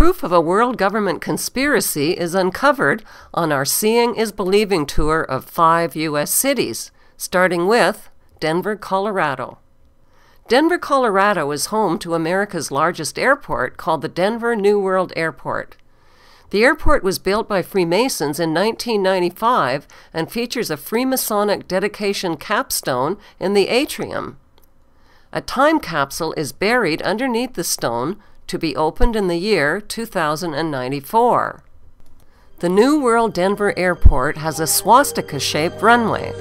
proof of a world government conspiracy is uncovered on our Seeing is Believing tour of 5 U.S. cities, starting with Denver, Colorado. Denver, Colorado is home to America's largest airport called the Denver New World Airport. The airport was built by Freemasons in 1995 and features a Freemasonic dedication capstone in the atrium. A time capsule is buried underneath the stone to be opened in the year 2094. The New World Denver Airport has a swastika-shaped runway.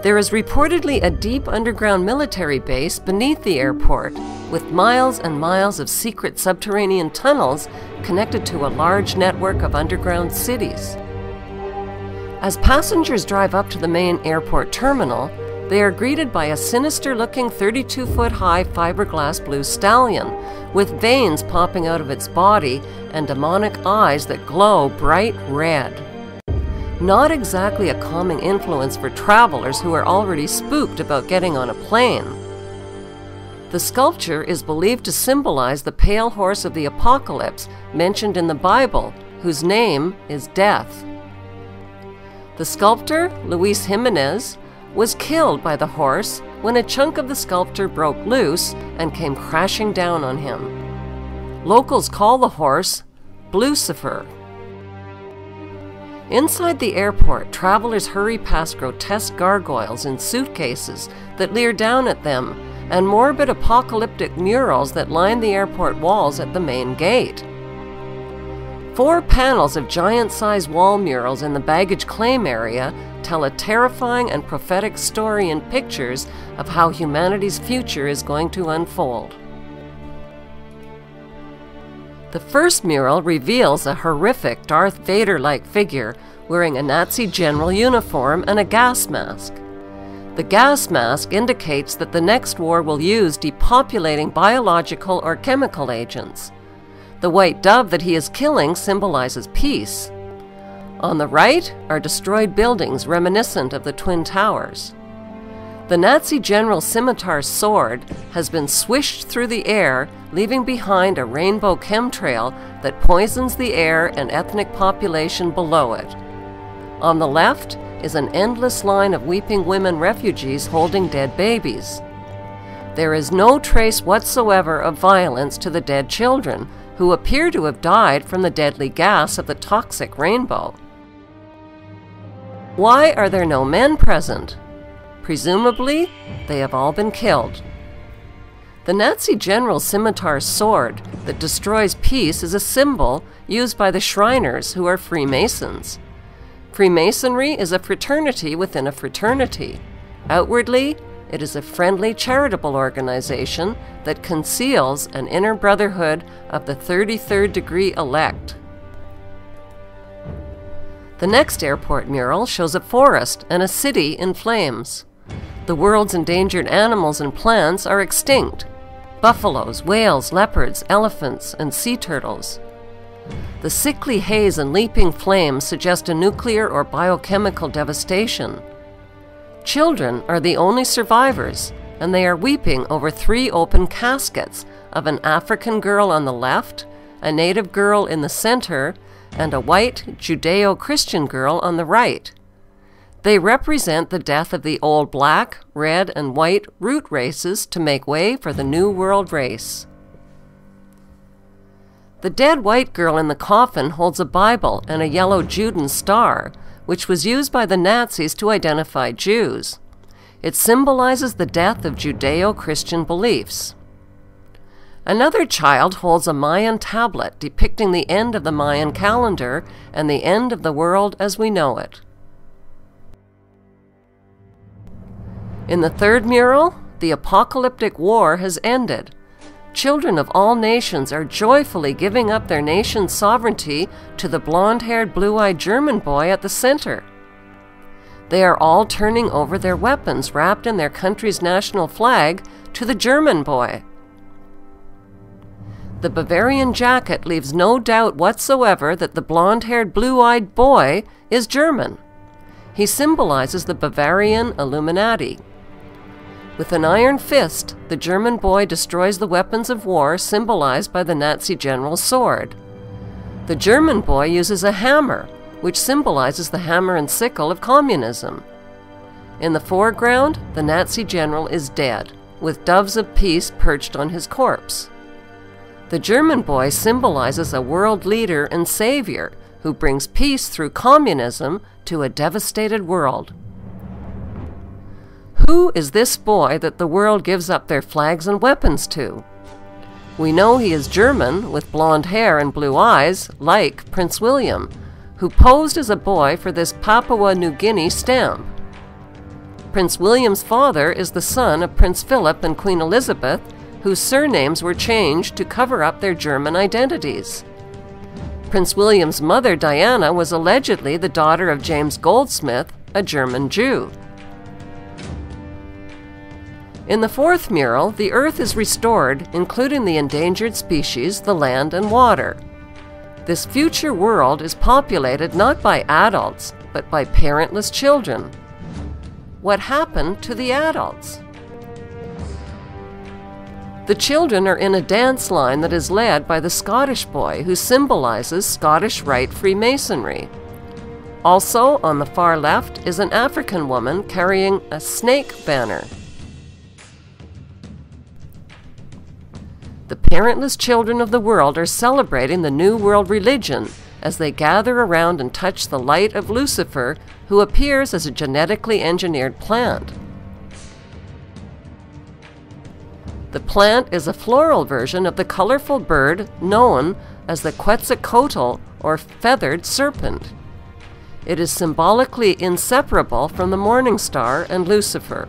There is reportedly a deep underground military base beneath the airport, with miles and miles of secret subterranean tunnels connected to a large network of underground cities. As passengers drive up to the main airport terminal, they are greeted by a sinister-looking 32-foot-high fiberglass blue stallion with veins popping out of its body and demonic eyes that glow bright red. Not exactly a calming influence for travelers who are already spooked about getting on a plane. The sculpture is believed to symbolize the pale horse of the apocalypse mentioned in the Bible, whose name is Death. The sculptor, Luis Jimenez, was killed by the horse when a chunk of the sculpture broke loose and came crashing down on him. Locals call the horse Blucifer. Inside the airport, travelers hurry past grotesque gargoyles in suitcases that leer down at them and morbid apocalyptic murals that line the airport walls at the main gate. 4 panels of giant-sized wall murals in the baggage claim area tell a terrifying and prophetic story in pictures of how humanity's future is going to unfold. The first mural reveals a horrific Darth Vader-like figure wearing a Nazi general uniform and a gas mask. The gas mask indicates that the next war will use depopulating biological or chemical agents. The white dove that he is killing symbolizes peace. On the right are destroyed buildings reminiscent of the Twin Towers. The Nazi general's scimitar sword has been swished through the air, leaving behind a rainbow chemtrail that poisons the air and ethnic population below it. On the left is an endless line of weeping women refugees holding dead babies. There is no trace whatsoever of violence to the dead children, who appear to have died from the deadly gas of the toxic rainbow. Why are there no men present? Presumably, they have all been killed. The Nazi general's scimitar sword that destroys peace is a symbol used by the Shriners, who are Freemasons. Freemasonry is a fraternity within a fraternity. Outwardly, it is a friendly charitable organization that conceals an inner brotherhood of the 33rd degree elect. The next airport mural shows a forest and a city in flames. The world's endangered animals and plants are extinct: buffaloes, whales, leopards, elephants, and sea turtles. The sickly haze and leaping flames suggest a nuclear or biochemical devastation. Children are the only survivors, and they are weeping over 3 open caskets of an African girl on the left, a native girl in the center, and a white Judeo-Christian girl on the right. They represent the death of the old black, red, and white root races to make way for the New World race. The dead white girl in the coffin holds a Bible and a yellow Judan star, which was used by the Nazis to identify Jews. It symbolizes the death of Judeo-Christian beliefs. Another child holds a Mayan tablet depicting the end of the Mayan calendar and the end of the world as we know it. In the third mural, the apocalyptic war has ended. Children of all nations are joyfully giving up their nation's sovereignty to the blonde-haired, blue-eyed German boy at the center. They are all turning over their weapons wrapped in their country's national flag to the German boy. The Bavarian jacket leaves no doubt whatsoever that the blonde-haired, blue-eyed boy is German. He symbolizes the Bavarian Illuminati. With an iron fist, the German boy destroys the weapons of war symbolized by the Nazi general's sword. The German boy uses a hammer, which symbolizes the hammer and sickle of communism. In the foreground, the Nazi general is dead, with doves of peace perched on his corpse. The German boy symbolizes a world leader and savior who brings peace through communism to a devastated world. Who is this boy that the world gives up their flags and weapons to? We know he is German, with blonde hair and blue eyes, like Prince William, who posed as a boy for this Papua New Guinea stamp. Prince William's father is the son of Prince Philip and Queen Elizabeth, whose surnames were changed to cover up their German identities. Prince William's mother, Diana, was allegedly the daughter of James Goldsmith, a German Jew. In the fourth mural, the earth is restored, including the endangered species, the land and water. This future world is populated not by adults, but by parentless children. What happened to the adults? The children are in a dance line that is led by the Scottish boy, who symbolizes Scottish Rite Freemasonry. Also, on the far left is an African woman carrying a snake banner. The parentless children of the world are celebrating the New World religion as they gather around and touch the light of Lucifer, who appears as a genetically engineered plant. The plant is a floral version of the colorful bird known as the Quetzalcoatl, or feathered serpent. It is symbolically inseparable from the morning star and Lucifer.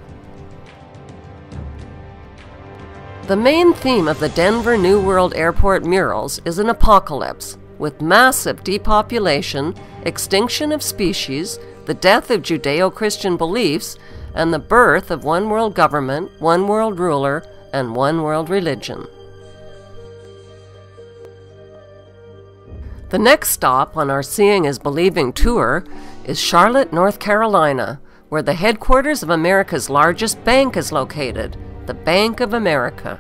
The main theme of the Denver New World Airport murals is an apocalypse, with massive depopulation, extinction of species, the death of Judeo-Christian beliefs, and the birth of one world government, one world ruler, and one world religion. The next stop on our Seeing is Believing tour is Charlotte, North Carolina, where the headquarters of America's largest bank is located, the Bank of America.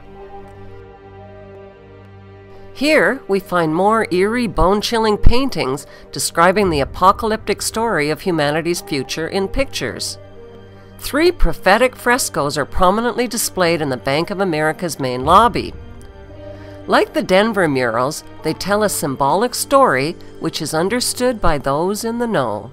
Here, we find more eerie, bone-chilling paintings describing the apocalyptic story of humanity's future in pictures. 3 prophetic frescoes are prominently displayed in the Bank of America's main lobby. Like the Denver murals, they tell a symbolic story which is understood by those in the know.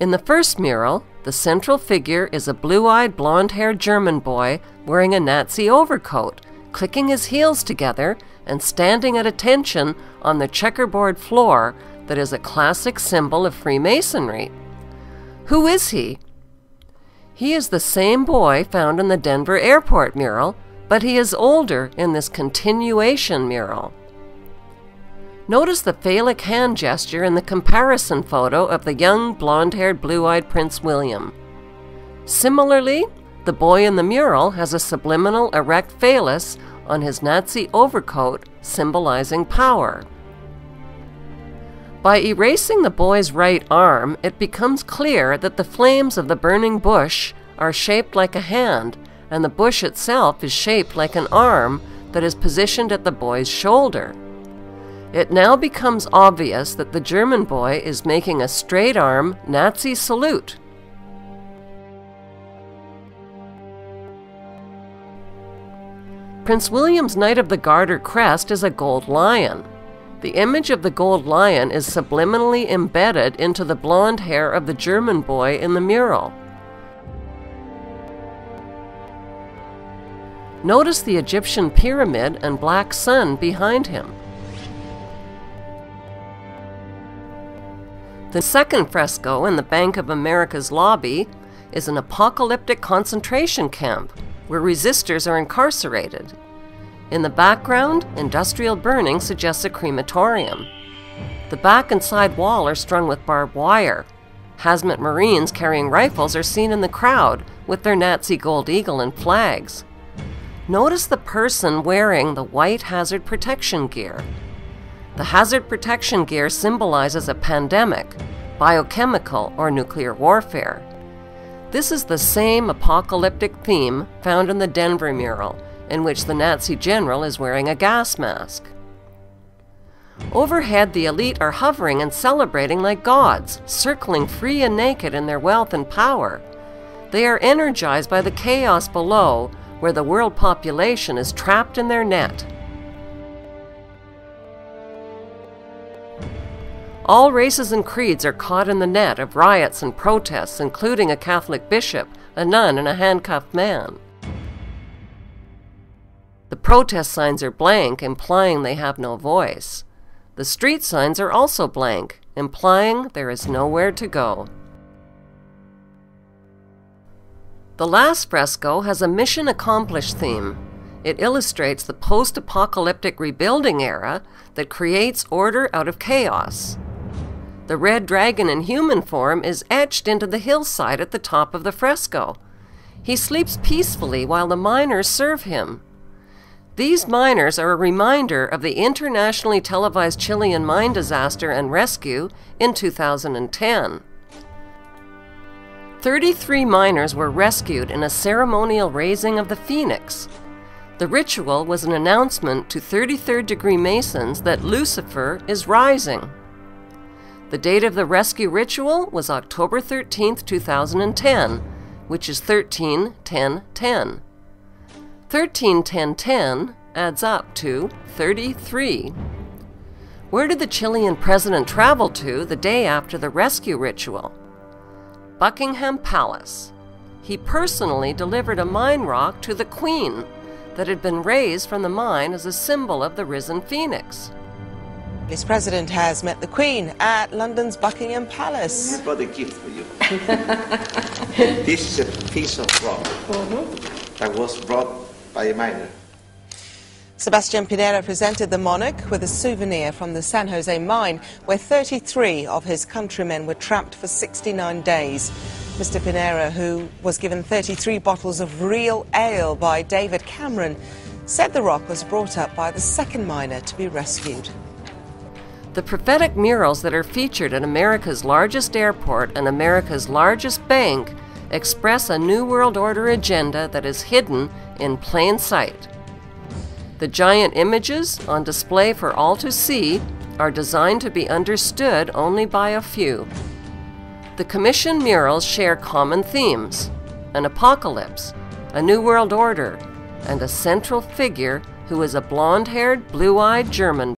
In the first mural, the central figure is a blue-eyed, blonde-haired German boy wearing a Nazi overcoat, clicking his heels together and standing at attention on the checkerboard floor that is a classic symbol of Freemasonry. Who is he? He is the same boy found in the Denver Airport mural, but he is older in this continuation mural. Notice the phallic hand gesture in the comparison photo of the young, blonde-haired, blue-eyed Prince William. Similarly, the boy in the mural has a subliminal erect phallus on his Nazi overcoat, symbolizing power. By erasing the boy's right arm, it becomes clear that the flames of the burning bush are shaped like a hand, and the bush itself is shaped like an arm that is positioned at the boy's shoulder. It now becomes obvious that the German boy is making a straight-arm Nazi salute. Prince William's Knight of the Garter crest is a gold lion. The image of the gold lion is subliminally embedded into the blonde hair of the German boy in the mural. Notice the Egyptian pyramid and black sun behind him. The second fresco in the Bank of America's lobby is an apocalyptic concentration camp where resistors are incarcerated. In the background, industrial burning suggests a crematorium. The back and side wall are strung with barbed wire. Hazmat Marines carrying rifles are seen in the crowd with their Nazi gold eagle and flags. Notice the person wearing the white hazard protection gear. The hazard protection gear symbolizes a pandemic, biochemical, or nuclear warfare. This is the same apocalyptic theme found in the Denver mural, in which the Nazi general is wearing a gas mask. Overhead, the elite are hovering and celebrating like gods, circling free and naked in their wealth and power. They are energized by the chaos below, where the world population is trapped in their net. All races and creeds are caught in the net of riots and protests, including a Catholic bishop, a nun, and a handcuffed man. The protest signs are blank, implying they have no voice. The street signs are also blank, implying there is nowhere to go. The last fresco has a mission accomplished theme. It illustrates the post-apocalyptic rebuilding era that creates order out of chaos. The red dragon in human form is etched into the hillside at the top of the fresco. He sleeps peacefully while the miners serve him. These miners are a reminder of the internationally televised Chilean mine disaster and rescue in 2010. 33 miners were rescued in a ceremonial raising of the phoenix. The ritual was an announcement to 33rd degree Masons that Lucifer is rising. The date of the rescue ritual was October 13, 2010, which is 13-10-10. 13-10-10 adds up to 33. Where did the Chilean president travel to the day after the rescue ritual? Buckingham Palace. He personally delivered a mine rock to the Queen that had been raised from the mine as a symbol of the risen phoenix. His president has met the Queen at London's Buckingham Palace. I brought a gift for you. This is a piece of rock that was brought by a miner. Sebastian Pinera presented the monarch with a souvenir from the San Jose mine, where 33 of his countrymen were trapped for 69 days. Mr. Pinera, who was given 33 bottles of real ale by David Cameron, said the rock was brought up by the second miner to be rescued. The prophetic murals that are featured at America's largest airport and America's largest bank express a New World Order agenda that is hidden in plain sight. The giant images on display for all to see are designed to be understood only by a few. The commissioned murals share common themes: an apocalypse, a New World Order, and a central figure who is a blonde-haired, blue-eyed German.